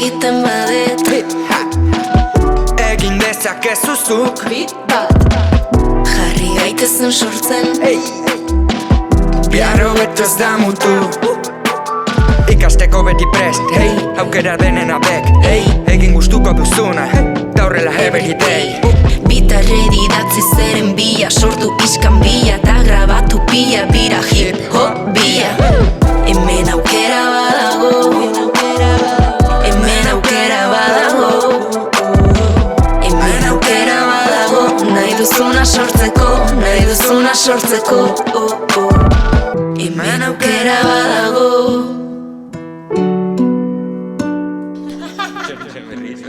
egiten badet Egin dezakezu zuk Beat bat Jarri gaitezen sortzen Bihar hobeto ez da mutu Ikasteko beti prest, hey, aukera denen abek, hey, egin gustuko duzuna, da horrela ebegitei Bitarre didatzi zeren bila, sortu iskan bila, ta grabatu pila, bira hip hop bila Hemen aukera badago, hemen aukera badago Hemen aukera badago, nahi duzuna sortzeko, nahi duzuna sortzeko Hemen aukera badago Berriz,